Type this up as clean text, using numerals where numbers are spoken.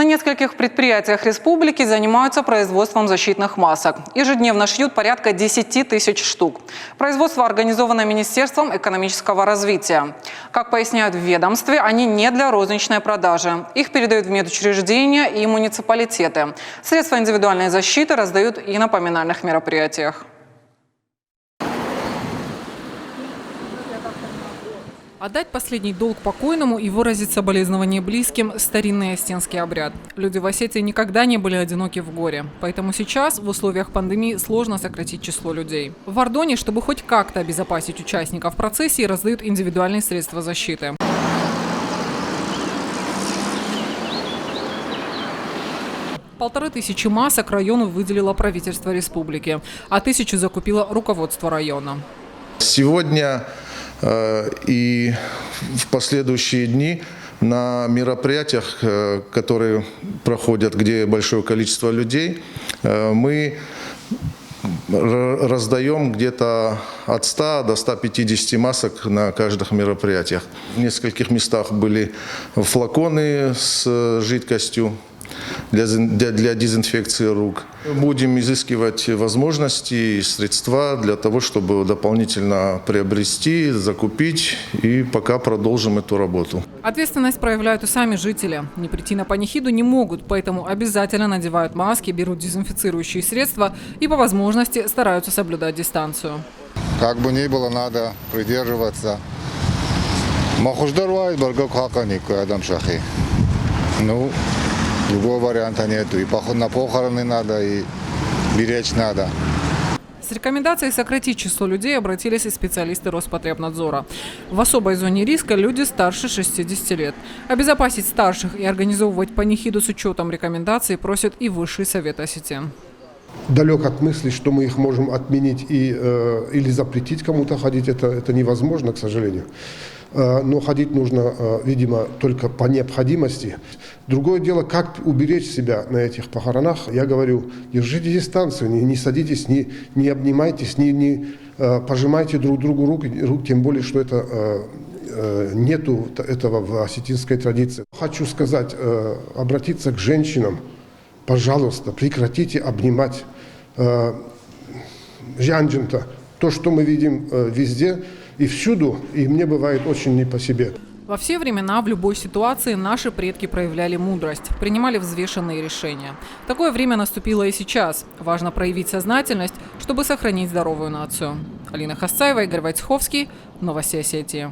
На нескольких предприятиях республики занимаются производством защитных масок. Ежедневно шьют порядка 10 тысяч штук. Производство организовано Министерством экономического развития. Как поясняют в ведомстве, они не для розничной продажи. Их передают в медучреждения и муниципалитеты. Средства индивидуальной защиты раздают и на поминальных мероприятиях. Отдать последний долг покойному и выразить соболезнование близким – старинный остинский обряд. Люди в Осетии никогда не были одиноки в горе. Поэтому сейчас, в условиях пандемии, сложно сократить число людей. В Ардоне, чтобы хоть как-то обезопасить участников процессии, раздают индивидуальные средства защиты. Полторы тысячи масок району выделило правительство республики, а 1000 закупило руководство района. Сегодня и в последующие дни на мероприятиях, которые проходят, где большое количество людей, мы раздаем где-то от 100 до 150 масок на каждых мероприятиях. В нескольких местах были флаконы с жидкостью для дезинфекции рук. Будем изыскивать возможности и средства для того, чтобы дополнительно приобрести, закупить, и пока продолжим эту работу. Ответственность проявляют и сами жители. Не прийти на панихиду не могут, поэтому обязательно надевают маски, берут дезинфицирующие средства и по возможности стараются соблюдать дистанцию. Как бы ни было, надо придерживаться. Другого варианта нету. И на похороны надо, и беречь надо. С рекомендацией сократить число людей обратились и специалисты Роспотребнадзора. В особой зоне риска люди старше 60 лет. Обезопасить старших и организовывать панихиду с учетом рекомендаций просит и Высший совет осетин. Далек от мысли, что мы их можем отменить или запретить кому-то ходить, это невозможно, к сожалению. Но ходить нужно, видимо, только по необходимости. Другое дело, как уберечь себя на этих похоронах. Я говорю, держите дистанцию, не садитесь, не обнимайтесь, не пожимайте друг другу руки, тем более, что это нету этого в осетинской традиции. Хочу сказать, обратиться к женщинам. Пожалуйста, прекратите обнимать Жанджента. То, что мы видим везде и всюду, и мне бывает очень не по себе. Во все времена, в любой ситуации наши предки проявляли мудрость, принимали взвешенные решения. Такое время наступило и сейчас. Важно проявить сознательность, чтобы сохранить здоровую нацию. Алина Хасцаева, Игорь Войцеховский, Новости Осетии.